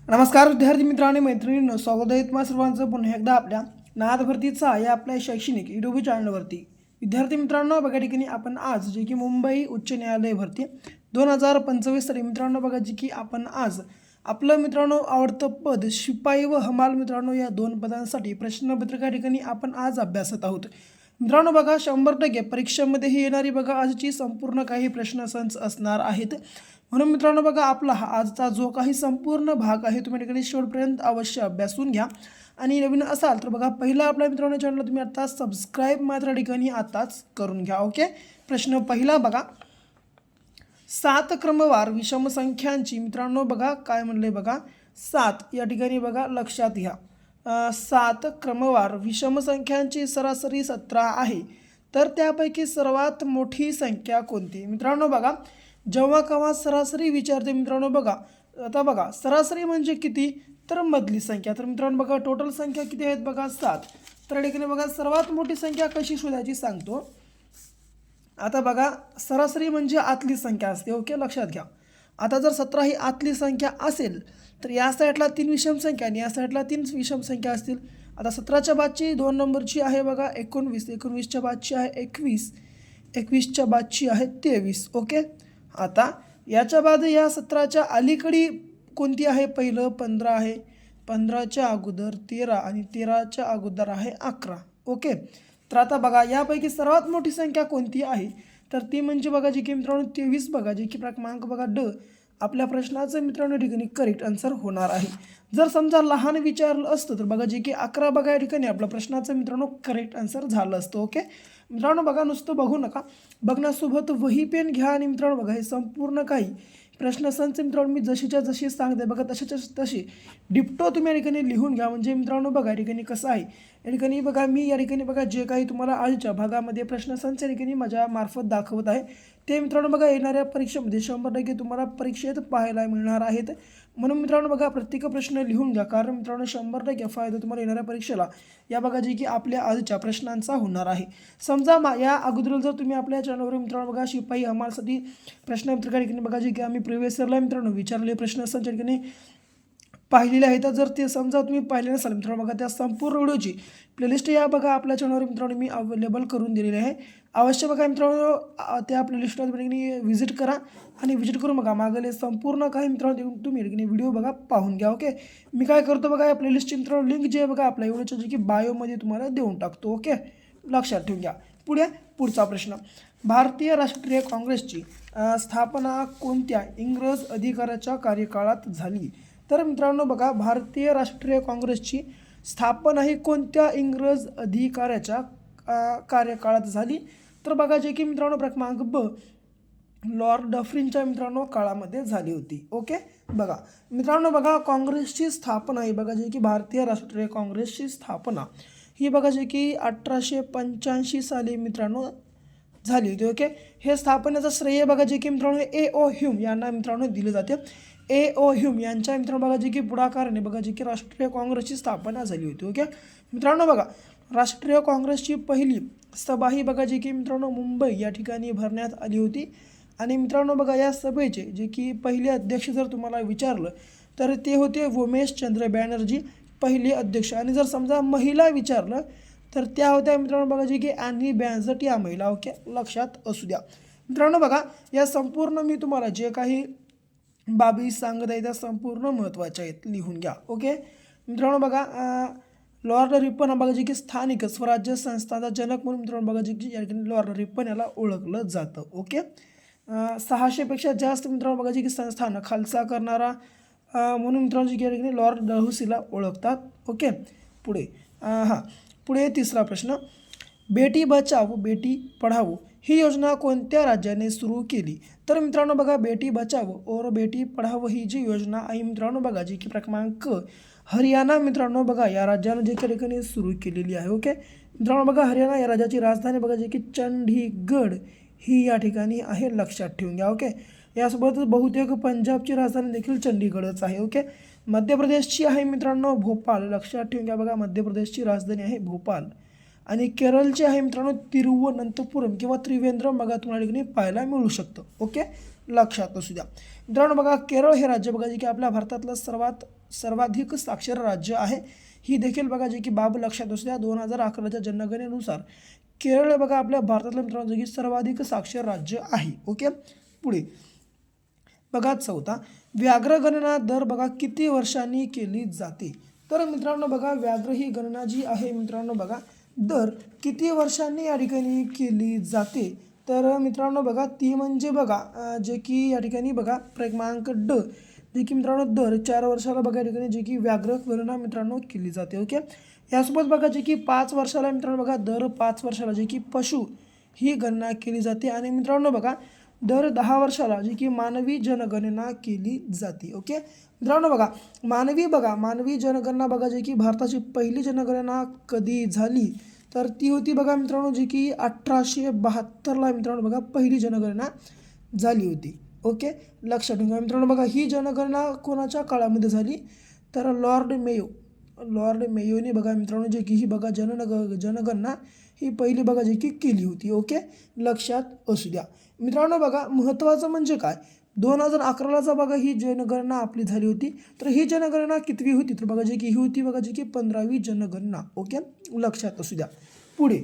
नमस्कार विद्यार्थी मित्रांनो मैत्रिणींनो, स्वागत आहे तुम्हा सर्वांचं पुन्हा एकदा आपल्या नाद भरतीचा या आपल्या शैक्षणिक यूट्यूब चॅनलवरती। विद्यार्थी मित्रांनो, बघा ठिकाणी आपण आज जे की मुंबई उच्च न्यायालय भरती 2025 साठी मित्रांनो बघा जे की आपण आज आपलं मित्रांनो आवडतं पद शिपाई व हमाल मित्रांनो या दोन पदांसाठी प्रश्नपत्रिका ठिकाणी आपण आज अभ्यासत आहोत। मित्रांनो बघा 100% परीक्षेमध्ये ही येणारी बघा आजची संपूर्ण काही प्रश्नसंच असणार आहेत। म्हणून मित्रांनो बघा आपला हा आजचा जो काही संपूर्ण भाग आहे तुम्ही ठिकाणी शेवटपर्यंत अवश्य अभ्यासून घ्या। आणि नवीन असाल तर बघा पहिला आपल्या मित्रांनो चॅनल तुम्ही आता सबस्क्राईब मात्र ठिकाणी आताच करून घ्या। ओके, प्रश्न पहिला बघा, 7 क्रमवार विषम संख्यांची मित्रांनो बघा काय म्हणले बघा 7 या ठिकाणी बघा लक्षात घ्या। 7 क्रमवार विषम संख्यांची सरासरी 17 आहे, तर त्यापैकी सर्वात मोठी संख्या कोणती? मित्रांनो बघा जेव्हा केव्हा सरासरी विचारते मित्रांनो बघा, आता बघा सरासरी म्हणजे किती, तर मधली संख्या। तर मित्रांनो बघा टोटल संख्या किती आहेत बघा 7, तर ठिकाणी बघा सर्वात मोठी संख्या कशी शोधायची सांगतो। आता बघा सरासरी म्हणजे आतली संख्या असते। ओके, लक्षात घ्या। आता जर 17 ही आतली संख्या असेल तर या साईडला 3 विषम संख्या आणि या साईडला 3 विषम संख्या असतील। आता 17च्या बादची 2 नंबरची आहे बघा 19, 19च्या बादची आहे 21, 21च्या बादची आहे 23। ओके, आता याच्या बाद या 17च्या अलीकडी कोणती आहे? पहिलं 15 आहे, 15च्या अगोदर 13 आणि 13च्या अगोदर आहे 11। ओके, तर आता बघा यापैकी सर्वात मोठी संख्या कोणती आहे? तर ती म्हणजे बघा जी की मित्रांनो 23 बघा जी की क्रमांक बघा ड आपल्या प्रश्नाचं मित्रांनो ठिकाणी करेक्ट आन्सर होणार आहे। जर समजा लहान विचारलं असतं तर बघा जे की 11 बघा या ठिकाणी आपल्या प्रश्नाचं मित्रांनो करेक्ट आन्सर झालं असतं। ओके मित्रांनो बघा नुसतं बघू नका, बघण्यासोबत वही पेन घ्या आणि मित्रांनो बघा हे संपूर्ण काही प्रश्नसंच मित्रांनो मी जशीच्या जशी सांगते बघा तशाच्या तशी डिप्टो तुम्ही या ठिकाणी लिहून घ्या। म्हणजे मित्रांनो बघा या ठिकाणी कसं आहे, या ठिकाणी बघा मी या ठिकाणी बघा जे काही तुम्हाला आजच्या भागामध्ये प्रश्नसंच या ठिकाणी माझ्या मार्फत दाखवत आहे ते मित्रांनो बघा येणाऱ्या परीक्षेमध्ये 100% तुम्हाला परीक्षेत पाहायला मिळणार आहेत। म्हणून मित्रांनो बघा प्रत्येक प्रश्न लिहून घ्या, कारण मित्रांनो 100% फायदा तुम्हाला येणाऱ्या परीक्षेला या बघा जे की आपल्या आजच्या प्रश्नांचा होणार आहे। समजा या अगोदर जर तुम्ही आपल्या चॅनलवर मित्रांनो बघा शिपाई हमालसाठी प्रश्नपत्रिका ठिकाणी बघा जे की आम्ही प्रिव्हियस इयरला मित्रांनो विचारलेले प्रश्नसंच या ठिकाणी पाहिलेले आहे, तर जर ते समजा तुम्ही पाहिले नसाल मित्रांनो बघा त्या संपूर्ण व्हिडिओची प्लेलिस्ट या बघा आपल्या चॅनलवर मित्रांनो मी अवेलेबल करून दिलेली आहे। अवश्य बघा मित्रांनो त्या प्लेलिस्टला तुम्ही व्हिजिट करा आणि व्हिजिट करून बघा मागले संपूर्ण काही मित्रांनो तुम्ही व्हिडिओ बघा पाहून घ्या। ओके, मी काय करतो बघा या प्लेलिस्टची मित्रांनो लिंक जे आहे बघा आपल्या व्हिडिओच्या जे की बायोमध्ये तुम्हाला देऊन टाकतो। ओके, लक्षात ठेवून घ्या। पुढचा प्रश्न, भारतीय राष्ट्रीय काँग्रेसची स्थापना कोणत्या इंग्रज अधिकाऱ्याच्या कार्यकाळात झाली? तर मित्रांनो बघा भारतीय राष्ट्रीय काँग्रेसची स्थापना ही कोणत्या इंग्रज अधिकाऱ्याच्या कार्यकाळात झाली? तर बघा जे की मित्रांनो क्रमांक ब लॉर्ड डफरिनच्या मित्रांनो काळामध्ये झाली होती। ओके, बघा मित्रांनो बघा काँग्रेसची स्थापना ही बघा जे की भारतीय राष्ट्रीय काँग्रेसची स्थापना ही बघा जे की 1885 साली मित्रांनो झाली होती। ओके, हे स्थापनेचं श्रेय बघा जे की मित्रांनो A.O. ह्यूम यांना मित्रांनो दिले जाते। A.O. ह्यूम यांच्या मित्रांनो बघा जे की पुढाकाराने बघा जे की राष्ट्रीय काँग्रेसची स्थापना झाली होती। ओके मित्रांनो बघा राष्ट्रीय काँग्रेसची पहिली सभा ही बघा जे की मित्रांनो मुंबई या ठिकाणी भरण्यात आली होती। आणि मित्रांनो बघा या सभेचे जे की पहिले अध्यक्ष जर तुम्हाला विचारलं तर ते होते उमेशचंद्र बॅनर्जी पहिले अध्यक्ष। आणि जर समजा महिला विचारलं तर त्या होत्या मित्रांनो बघा जे की ॲनी बेझंट या महिला। ओके, लक्षात असू द्या। मित्रांनो बघा या संपूर्ण मी तुम्हाला जे काही बाबी सांगत आहे त्या संपूर्ण महत्त्वाच्या आहेत, लिहून घ्या। ओके मित्रांनो बघा लॉर्ड रिपन बघा जे की स्थानिक स्वराज्य संस्थांचा जनक म्हणून मित्रांनो बघा जे की या ठिकाणी लॉर्ड रिपन याला ओळखलं जातं। ओके, 600पेक्षा जास्त मित्रांनो बघा जे की संस्थान खालसा करणारा म्हणून मित्रांनो जे की या ठिकाणी लॉर्ड डलहौसीला ओळखतात। ओके, पुढे तिसरा प्रश्न, बेटी बचाओ बेटी पढाओ ही योजना कोणत्या राज्याने सुरू केली? तर मित्रांनो बघा बेटी बचाओ और बेटी पढाओ ही जी योजना आहे मित्रांनो बघा जी की क्रमांक हरियाणा मित्रांनो बघा या राज्यानं जे काही ठिकाणी सुरू केलेली आहे। ओके मित्रांनो बघा हरियाणा या राज्याची राजधानी बघा जे की चंडीगड ही या ठिकाणी आहे, लक्षात ठेवून घ्या। ओके, यासोबतच बहुतेक पंजाबची राजधानी देखील चंडीगडच आहे। ओके, मध्य प्रदेशची आहे मित्रांनो भोपाळ, लक्षात ठेवून घ्या बघा मध्य प्रदेशची राजधानी आहे भोपाळ। आणि केरळचे आहे मित्रांनो तिरुवनंतपुरम किंवा त्रिवेंद्रम बघा तुम्हाला ठिकाणी पाहायला मिळू शकतं। ओके, लक्षात असू द्या. मित्रांनो बघा, केरळ हे राज्य बघा जे की आपल्या भारतातलं सर्वाधिक साक्षर राज्य आहे. ही देखील बघा जे की बाब लक्षात असू द्या. 2011च्या जनगणनेनुसार केरळ हे बघा आपल्या भारतातलं मित्रांनो जे की सर्वाधिक साक्षर राज्य आहे. ओके, पुढे बघा चौथा, व्याघ्र गणना दर बघा किती वर्षांनी केली जाते. तर मित्रांनो बघा, व्याघ्र ही गणना जी आहे मित्रांनो बघा दर किती वर्षांनी या ठिकाणी केली जाते. तर मित्रांनो बघा ती म्हणजे बघा जे की या ठिकाणी बघा क्रमांक ड, जे की मित्रांनो दर 4 वर्षाला बघा या ठिकाणी जे की व्याघ्र गणना मित्रांनो केली जाते. ओके, यासोबत बघा जे की 5 वर्षाला मित्रांनो बघा दर 5 वर्षाला जे की पशु ही गणना केली जाते. आणि मित्रांनो बघा दर 10 वर्षाला जी की मानवी जनगणना केली जाते. ओके मित्रांनो बघा मानवी जनगणना बघा जे की भारताची पहिली जनगणना कधी झाली, तर ती होती बघा मित्रांनो जी की 1872ला मित्रांनो बघा पहिली जनगणना झाली होती. ओके, लक्षात ठेवा मित्रांनो बघा ही जनगणना कोणाच्या काळामध्ये झाली, तर लॉर्ड मेयोने बघा मित्रांनो जे की ही बघा जनगणना ही पहिली बघा जे की केली होती. ओके, लक्षात असू द्या. मित्रांनो बघा महत्त्वाचं म्हणजे काय, 2011ला बघा ही जनगणना आपली झाली होती. तर ही जनगणना कितवी होती, तर बघा जे की ही होती बघा जे की 15वी जनगणना. ओके, लक्षात असू द्या. पुढे,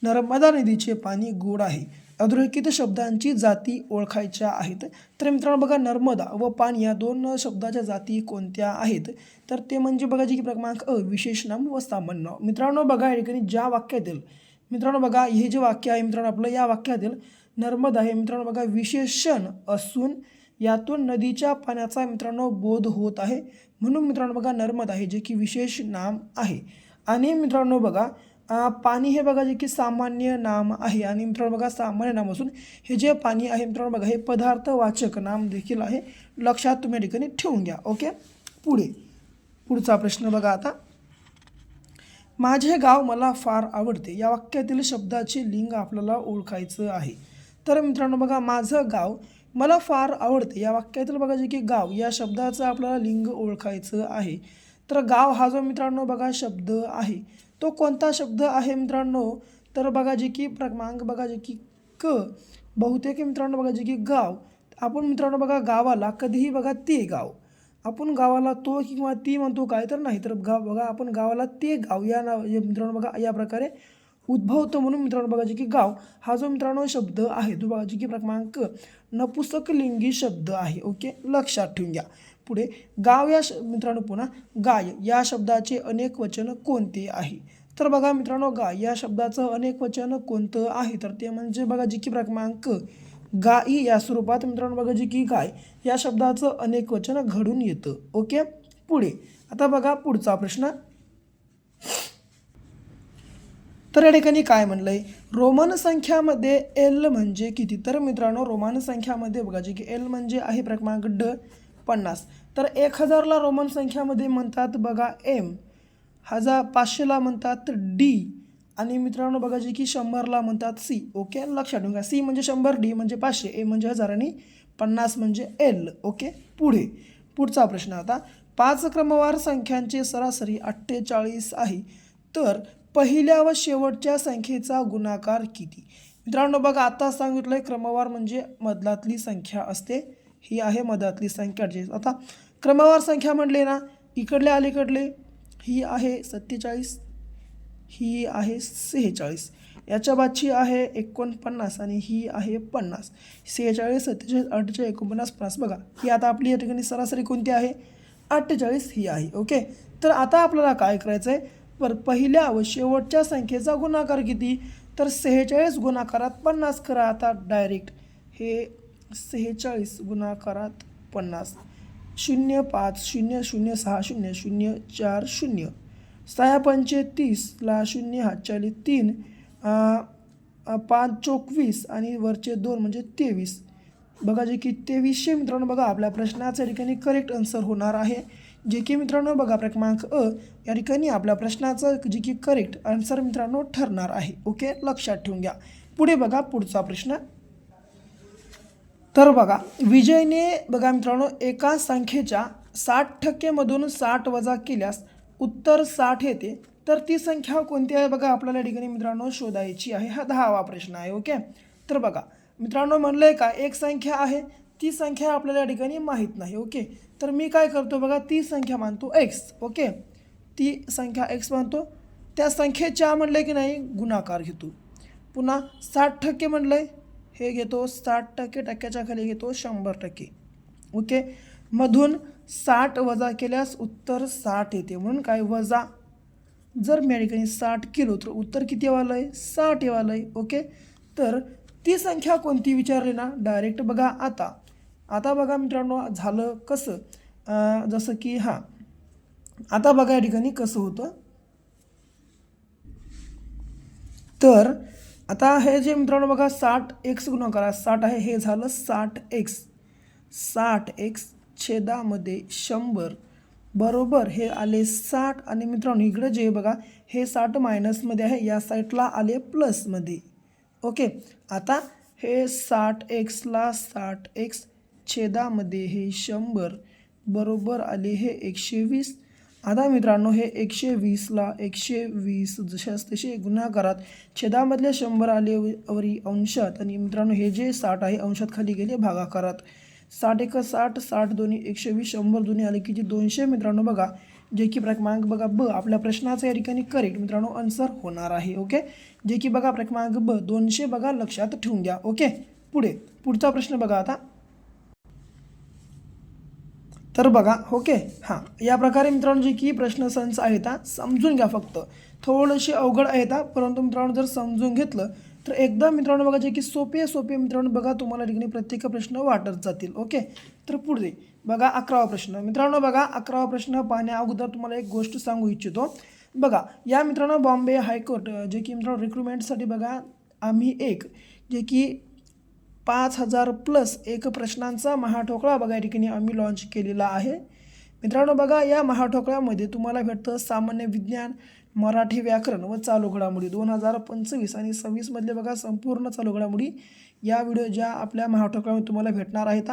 नर्मदा नदीचे पाणी गोड आहे. अधोरेखित शब्दांची जाती ओळखायच्या आहेत. तर मित्रांनो बघा नर्मदा व पाणी या 2 शब्दाच्या जाती कोणत्या आहेत, तर ते म्हणजे बघा जे की क्रमांक अ विशेषनाम व सामान्य नाव. मित्रांनो बघा या ठिकाणी ज्या वाक्यातील मित्रांनो बघा हे जे वाक्य आहे मित्रांनो आपलं, या वाक्यातील नर्मदा हे मित्रांनो बघा विशेषण असून यातून नदीच्या पाण्याचा मित्रांनो बोध होत आहे, म्हणून मित्रांनो बघा नर्मदा हे जे की विशेष नाम आहे. आणि मित्रांनो बघा पाणी हे बघा जे की सामान्य नाम आहे. आणि मित्रांनो बघा सामान्य नाम असून हे जे पाणी आहे मित्रांनो बघा हे पदार्थवाचक नाम देखील आहे. लक्षात तुम्ही ठिकाणी ठेवून घ्या. ओके, पुढचा प्रश्न बघा आता, माझे गाव मला फार आवडते या वाक्यातील शब्दाचे लिंग आपल्याला ओळखायचं आहे. तर मित्रांनो बघा माझं गाव मला फार आवडते या वाक्यातील बघा जे की गाव या शब्दाचं आपल्याला लिंग ओळखायचं आहे. तर गाव हा जो मित्रांनो बघा शब्द आहे तो कोणता शब्द आहे मित्रांनो, तर बघा जे की क्रमांक बघा जे की क, बहुतेक मित्रांनो बघा जे की गाव, आपण मित्रांनो बघा गावाला कधीही बघा ते गाव, आपण गावाला तो किंवा ती म्हणतो काय, तर नाही, तर बघा आपण गावाला ते गाव या नाव मित्रांनो बघा या प्रकारे उद्भवतो. म्हणून मित्रांनो बघा जे की गाव हा जो मित्रांनो शब्द आहे तो बघा जे की क्रमांक नपुसकलिंगी शब्द आहे. ओके, लक्षात ठेवून घ्या. पुढे, गाव या मित्रांनो पुन्हा गाय या शब्दाचे अनेक वचन कोणते आहे, तर बघा मित्रांनो गाय या शब्दाचं अनेक वचन कोणतं आहे, तर ते म्हणजे बघा जे की क्रमांक गाई या स्वरूपात मित्रांनो बघा जे की गाय या शब्दाचं अनेक वचन घडून येतं. ओके, पुढे आता बघा पुढचा प्रश्न, तर या ठिकाणी काय म्हणलंय, रोमन संख्यामध्ये एल म्हणजे किती. तर मित्रांनो रोमन संख्यामध्ये बघा जे की एल म्हणजे आहे क्रमांक ड 50. तर 1000ला रोमन संख्यामध्ये म्हणतात बघा एम, 500ला म्हणतात डी, आणि मित्रांनो बघा जे की 100ला म्हणतात सी. ओके, लक्षात ठेवा सी म्हणजे 100, डी म्हणजे 500, ए म्हणजे 1000 आणि 50 म्हणजे एल. ओके, पुढचा प्रश्न आता, 5 क्रमवार संख्यांचे सरासरी 48 आहे, तर पहिल्या व शेवटच्या संख्येचा गुणाकार किती. मित्रांनो बघा आता सांगितलंय क्रमवार म्हणजे मधलातली संख्या असते, ही आहे मधातली संख्या. आता क्रमवार संख्या म्हणले ना, इकडले अलीकडले, ही आहे 47, ही आहे 46, याच्या बादची आहे 49 आणि ही आहे 50. 46, 47, 48, 49, 50 बघा ही आता आपली या ठिकाणी सरासरी कोणती आहे, 48 ही आहे. ओके, तर आता आपल्याला काय करायचं आहे, पहिल्या व शेवटच्या संख्येचा गुणाकार किती, तर 46 गुणाकारात 50 करा. आता डायरेक्ट हे 46 गुणाकारात 50, 0 5 0 0 6 0 0 4 0, 6 पंचे 30ला 0 हातच्याली 3, 5 चोक 20 आणि वरचे 2 म्हणजे 23. बघा जे की 2300 मित्रांनो बघा आपल्या प्रश्नाच्या ठिकाणी करेक्ट आन्सर होणार आहे. जे की मित्रांनो बघा क्रमांक अ या ठिकाणी आपल्या प्रश्नाचं जे की करेक्ट आन्सर मित्रांनो ठरणार आहे. ओके, लक्षात ठेवून घ्या. पुढे बघा पुढचा प्रश्न, तर बघा विजयने बघा मित्रांनो एका संख्येच्या 60% मधून 60 वजा केल्यास उत्तर 60 येते, तर ती संख्या कोणती आहे बघा आपल्याला या ठिकाणी मित्रांनो शोधायची आहे. हा 10वा प्रश्न आहे. ओके, तर बघा मित्रांनो म्हणलं आहे का एक संख्या आहे, ती संख्या आपल्याला या ठिकाणी माहीत नाही. ओके, तर मी काय करतो बघा, ती संख्या मानतो एक्स. ओके, ती संख्या एक्स मानतो, त्या संख्येच्या म्हणलं की नाही गुणाकार घेतो. पुन्हा 60% म्हणलं आहे, हे घेतो 60%, टक्क्याच्या खाली घेतो 100%. ओके, मधून 60 वजा केल्यास उत्तर 60 येते, म्हणून काय वजा. जर मी या ठिकाणी 60 केलो तर उत्तर किती येवालं आहे, 60 येवालं आहे. ओके, तर ती संख्या कोणती विचारली ना, डायरेक्ट बघा. आता बघा मित्रांनो झालं कसं, जसं की आता बघा या ठिकाणी कसं होतं. तर आता हे जे मित्रांनो बघा 60x गुणाकार 60 आहे, हे झालं 60x छेदामध्ये 100 बरोबर हे आले 60. आणि मित्रांनो इकडे जे बघा हे 60 मायनसमध्ये आहे, या साईडला आले प्लसमध्ये. ओके, आता हे 60xला 60x छेदामध्ये हे 100 बरोबर आले हे 120. आता मित्रांनो हे 120ला 120 जशास तसे गुणाकारात छेदामधले 100 आले वरी अंशात, आणि मित्रांनो हे जे 60 आहे अंशात खाली गेले भागाकारात. 60 एक 60, 60 दोन्ही 120, 100 दोन्ही आले किती 200. मित्रांनो बघा जे की क्रमांक बघा ब आपल्या प्रश्नाचं या ठिकाणी करेक्ट मित्रांनो आन्सर होणार आहे. ओके, जे की बघा क्रमांक ब 200 बघा लक्षात ठेवून घ्या. ओके, पुढचा प्रश्न बघा आता. तर बघा ओके, या प्रकारे मित्रांनो जे की प्रश्नसंच आहेत समजून घ्या. फक्त थोडेसे अवघड आहेत परंतु मित्रांनो जर समजून घेतलं तर एकदम मित्रांनो बघा जे की सोपे मित्रांनो बघा तुम्हाला ठिकाणी प्रत्येक प्रश्न वाटत जातील. ओके, तर पुढे बघा 11वा प्रश्न. मित्रांनो बघा 11वा प्रश्न पाहण्या अगोदर तुम्हाला एक गोष्ट सांगू इच्छितो. बघा या मित्रांनो बॉम्बे हायकोर्ट जे की मित्रांनो रिक्रुटमेंटसाठी बघा आम्ही एक जे की 5000 प्लस एक प्रश्नांचा महाठोकळा बघा या ठिकाणी आम्ही लॉन्च केलेला आहे. मित्रांनो बघा या महाठोकळ्यामध्ये तुम्हाला भेटतं सामान्य विज्ञान, मराठी व्याकरण व चालू घडामोडी 2025 आणि 26 मधले बघा संपूर्ण चालू घडामोडी या व्हिडिओ आपल्या महाठोकळ्यामध्ये तुम्हाला भेटणार आहेत.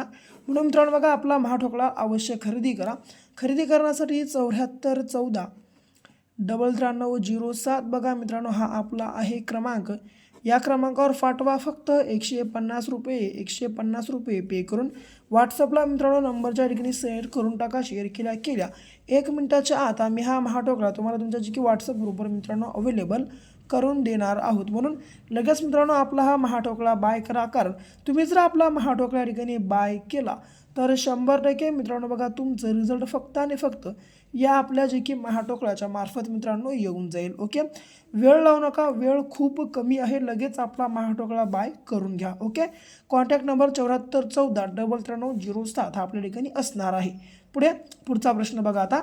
म्हणून मित्रांनो बघा आपला महाठोकळा अवश्य खरेदी करा. खरेदी करण्यासाठी 7414 939007 बघा मित्रांनो हा आपला आहे क्रमांक. या क्रमांकावर पाठवा फक्त 150 रुपये पे करून. व्हॉट्सअपला मित्रांनो नंबरच्या ठिकाणी सेंड करून टाका. शेअर केल्या 1 मिनिटाच्या आत आम्ही हा महाठोकळा तुम्हाला तुमच्या जी की व्हॉट्सअप ग्रुपवर मित्रांनो अवेलेबल करून देणार आहोत. म्हणून लगेच मित्रांनो आपला हा महाठोकळा बाय करा. कारण तुम्ही जर आपला महाठोकळा या ठिकाणी बाय केला तर 100% मित्रांनो बघा तुमचं रिझल्ट फक्त आणि फक्त या आपल्या जे की महाठोकळ्याच्या मार्फत मित्रांनो येऊन जाईल. ओके, वेळ लावू नका, वेळ खूप कमी आहे, लगेच आपला महाठोकळा बाय करून घ्या. ओके, कॉन्टॅक्ट नंबर 7414 939007 हा आपल्या ठिकाणी असणार आहे. पुढचा प्रश्न बघा आता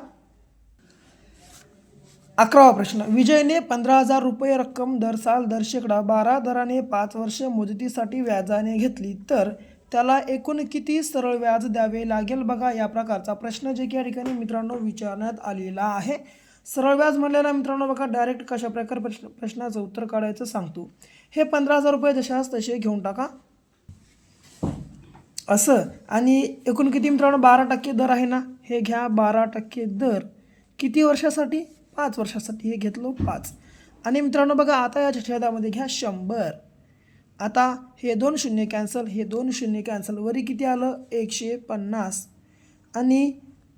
11वा प्रश्न. विजयने 15,000 रुपये रक्कम दर साल दर शेकडा 12 दराने 5 वर्ष मुदतीसाठी व्याजाने घेतली तर त्याला एकूण किती सरळ व्याज द्यावे लागेल. बघा या प्रकारचा प्रश्न जे की या ठिकाणी मित्रांनो विचारण्यात आलेला आहे. सरळ व्याज म्हणलेला मित्रांनो बघा डायरेक्ट कशा प्रकारे प्रश्नाचं उत्तर काढायचं सांगतो. हे 15,000 रुपये जशास तसे घेऊन टाका असं. आणि एकूण किती मित्रांनो 12% दर आहे ना, हे घ्या 12% दर. किती वर्षासाठी, 5 वर्षासाठी, हे घेतलो 5. आणि मित्रांनो बघा आता या छेदामध्ये घ्या 100. आता हे 2 शून्य कॅन्सल, हे 2 शून्य कॅन्सल, वरी किती आलं 150 आणि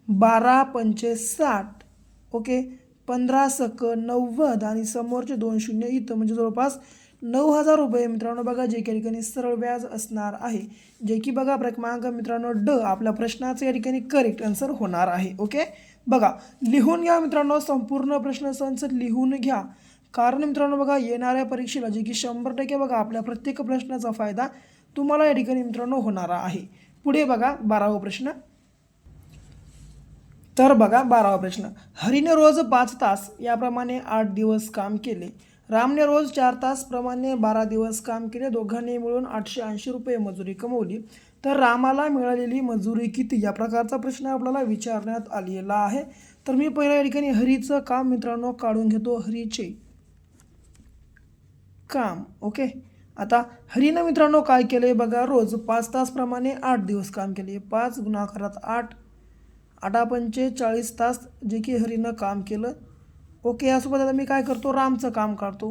12 पंचे 60. ओके, 15 सक 90 आणि समोरचे 2 शून्य इथं म्हणजे जवळपास 9,000 रुपये मित्रांनो बघा जे काही ठिकाणी सरळ व्याज असणार आहे. जे की बघा क्रमांक मित्रांनो ड आपल्या प्रश्नाचं या ठिकाणी करेक्ट आन्सर होणार आहे. ओके, बघा लिहून घ्या मित्रांनो, संपूर्ण प्रश्नसंच लिहून घ्या. कारण मित्रांनो बघा येणाऱ्या परीक्षेला जे की 100% बघा आपल्या प्रत्येक प्रश्नाचा फायदा तुम्हाला या ठिकाणी मित्रांनो होणार आहे. पुढे बघा 12वा प्रश्न. तर बघा 12वा प्रश्न. हरीने रोज 5 तास याप्रमाणे 8 दिवस काम केले. रामने रोज 4 तास प्रमाणे 12 दिवस काम केले. दोघांनी मिळून 880 रुपये मजुरी कमवली. तर रामाला मिळालेली मजुरी किती. या प्रकारचा प्रश्न आपल्याला विचारण्यात आलेला आहे. तर मी पहिल्या या ठिकाणी हरीचं काम मित्रांनो काढून घेतो. हरीचे काम. ओके, आता हरीनं मित्रांनो काय केले बघा रोज 5 तास प्रमाणे 8 दिवस काम केले. 5 गुणाकारात 8, 8 पंचे 40 तास जे की हरीनं काम केलं. ओके, यासोबत आता मी काय करतो रामचं काम काढतो.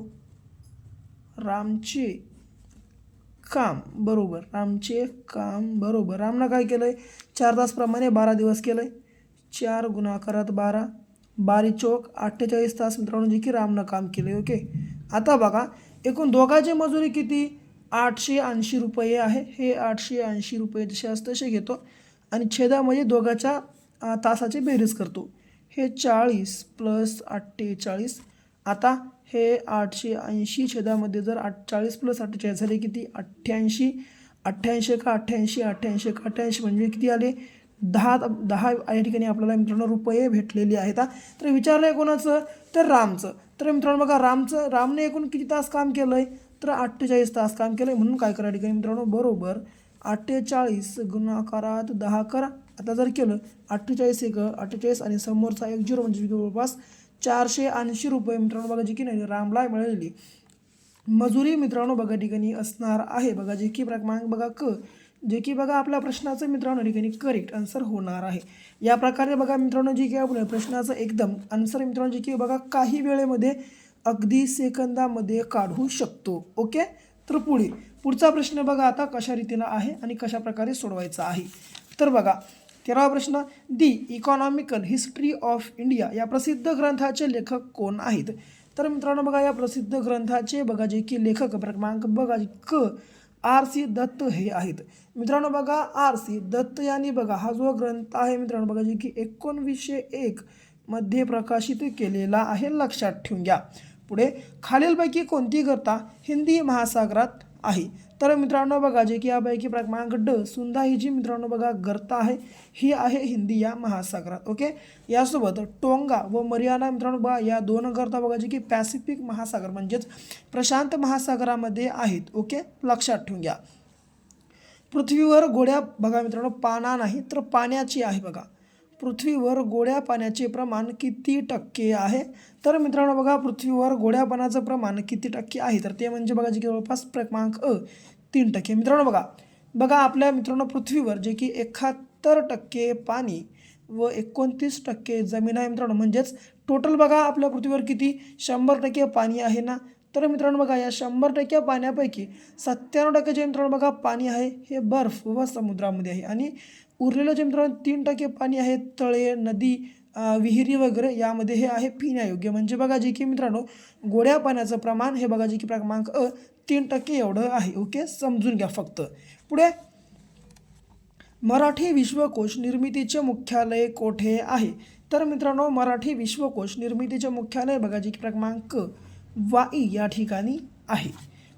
रामचे काम बरोबर, रामचे काम बरोबर. रामनं काय केलं आहे, 4 तासप्रमाणे 12 दिवस केलं आहे. 4 गुणाकारात 12, 12 चोक 48 तास मित्रांनो जे की रामनं काम केलं आहे. ओके. आता बघा एकूण दोघांची मजुरी किती, 880 रुपये आहे. हे 880 रुपये जसे असतं तसे घेतो आणि छेदामध्ये दोघांच्या तासाची बेरीज करतो. हे 40 प्लस 48. आता हे 880 छेदामध्ये जर 40 प्लस 48 झाले किती, 88. 88 का 88, 88 का 88 म्हणजे किती आले, 10 या ठिकाणी आपल्याला मित्रांनो रुपये भेटलेले आहेत. तर विचारलं आहे कोणाचं, तर रामचं. तर मित्रांनो बघा रामने एकूण किती तास काम केलं आहे, तर 48 तास काम केलं आहे. म्हणून काय करा ठिकाणी मित्रांनो बरोबर 48 गुणाकारात 10 करा. आता जर केलं 48 एक 48 आणि समोरचा 1 0 म्हणजे जवळपास 480 रुपये मित्रांनो बघा जे की नाही रामला मिळालेली मजुरी मित्रांनो बघा ठिकाणी असणार आहे. बघा जे की क्रमांक बघा जे की बघा आपल्या प्रश्नाचं मित्रांनो ठिकाणी करेक्ट आन्सर होणार आहे. या प्रकारे बघा मित्रांनो जे की आपल्या प्रश्नाचं एकदम आन्सर मित्रांनो जे की बघा काही वेळेमध्ये अगदी सेकंदामध्ये काढू शकतो. ओके. तर पुढचा प्रश्न बघा आता कशा रीतीनं आहे आणि कशा प्रकारे सोडवायचा आहे. तर बघा 13वा प्रश्न, दी इकॉनॉमिकल हिस्ट्री ऑफ इंडिया या प्रसिद्ध ग्रंथाचे लेखक कोण आहेत. तर मित्रांनो बघा या प्रसिद्ध ग्रंथाचे बघा जे की लेखक क्रमांक बघा R.C. दत्त हे आहेत. मित्रांनो बघा R.C. दत्त यांनी बघा हा जो ग्रंथ आहे मित्रांनो बघा जे की 1901 मध्ये प्रकाशित केलेला आहे. लक्षात ठेवून घ्या. पुढे खालीलपैकी कोणती गर्ता हिंदी महासागरात आहे. तर मित्रांनो बघा जे की यापैकी क्रमांक सुंदा ही जी मित्रांनो बघा गर्ता आहे ही आहे हिंदी या महासागरात. ओके. यासोबत टोंगा व मरियाना मित्रांनो बघा या दोन गर्ता बघा जे की पॅसिफिक महासागर म्हणजेच प्रशांत महासागरामध्ये आहेत. ओके. लक्षात ठेवून घ्या. पृथ्वीवर गोड्या बघा मित्रांनो पाना नाही तर पाण्याची आहे. बघा पृथ्वीवर गोड्या पाण्याचे प्रमाण किती टक्के आहे. तर मित्रांनो बघा पृथ्वीवर गोड्या पाण्याचं प्रमाण किती टक्के आहे, तर ते म्हणजे बघा जे की जवळपास क्रमांक 3%. मित्रांनो बघा आपल्या मित्रांनो पृथ्वीवर जे की 71% पाणी व 29% जमीन आहे मित्रांनो. म्हणजेच टोटल बघा आपल्या पृथ्वीवर किती 100% पाणी आहे ना. तर मित्रांनो बघा या 100% पाण्यापैकी 97% जे मित्रांनो बघा पाणी आहे हे बर्फ व समुद्रामध्ये आहे आणि उरलेलं जे मित्रांनो 3% पाणी आहे तळे, नदी, विहिरी वगैरे यामध्ये हे आहे पिण्यायोग्य. म्हणजे बघा जे की मित्रांनो गोड्या पाण्याचं प्रमाण हे बघा जे की क्रमांक 3% एवढं आहे. ओके. समजून घ्या फक्त. पुढे मराठी विश्वकोश निर्मितीचे मुख्यालय कोठे आहे. तर मित्रांनो मराठी विश्वकोश निर्मितीचे मुख्यालय बघा जे की क्रमांक वाई या ठिकाणी आहे.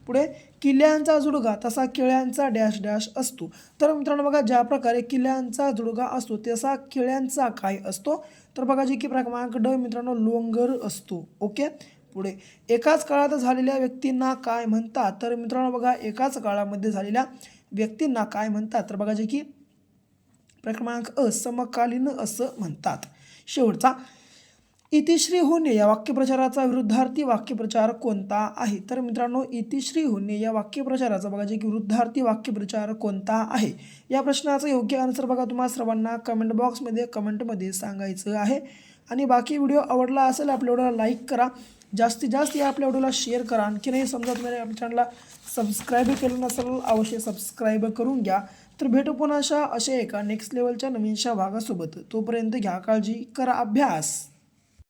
पुढे किल्ल्यांचा जुडगा तसा केळ्यांचा डॅश डॅश असतो. तर मित्रांनो बघा ज्या प्रकारे किल्ल्यांचा जुडगा असतो तसा केळ्यांचा काय असतो, तर बघा जे की क्रमांक मित्रांनो लोंगर असतो. ओके. पुढे एकाच काळात झालेल्या व्यक्तींना काय म्हणतात. तर मित्रांनो बघा एकाच काळामध्ये झालेल्या व्यक्तींना काय म्हणतात, तर बघा जे की क्रमांक समकालीन असं म्हणतात. शेवटचा इतिश्री होणे या वाक्यप्रचाराचा विरुद्धार्थी वाक्यप्रचार कोणता आहे. तर मित्रांनो इतिश्री होणे या वाक्यप्रचाराचा बघा जे की विरुद्धार्थी वाक्यप्रचार कोणता आहे. या प्रश्नाचं योग्य आन्सर बघा तुम्हाला सर्वांना कमेंट बॉक्समध्ये कमेंटमध्ये सांगायचं आहे. आणि बाकी व्हिडिओ आवडला असेल आपल्या व्हिडिओला लाईक करा, जास्तीत जास्त या आपल्या व्हिडिओला शेअर करा. आणखी नाही समजा तुम्ही आपल्या चॅनलला सबस्क्राईब केलं नसेल अवश्य सबस्क्राईब करून घ्या. तर भेटू पुन्हा अशा एका नेक्स्ट लेवलच्या नवीनशा भागासोबत. तोपर्यंत घ्या काळजी, करा अभ्यास.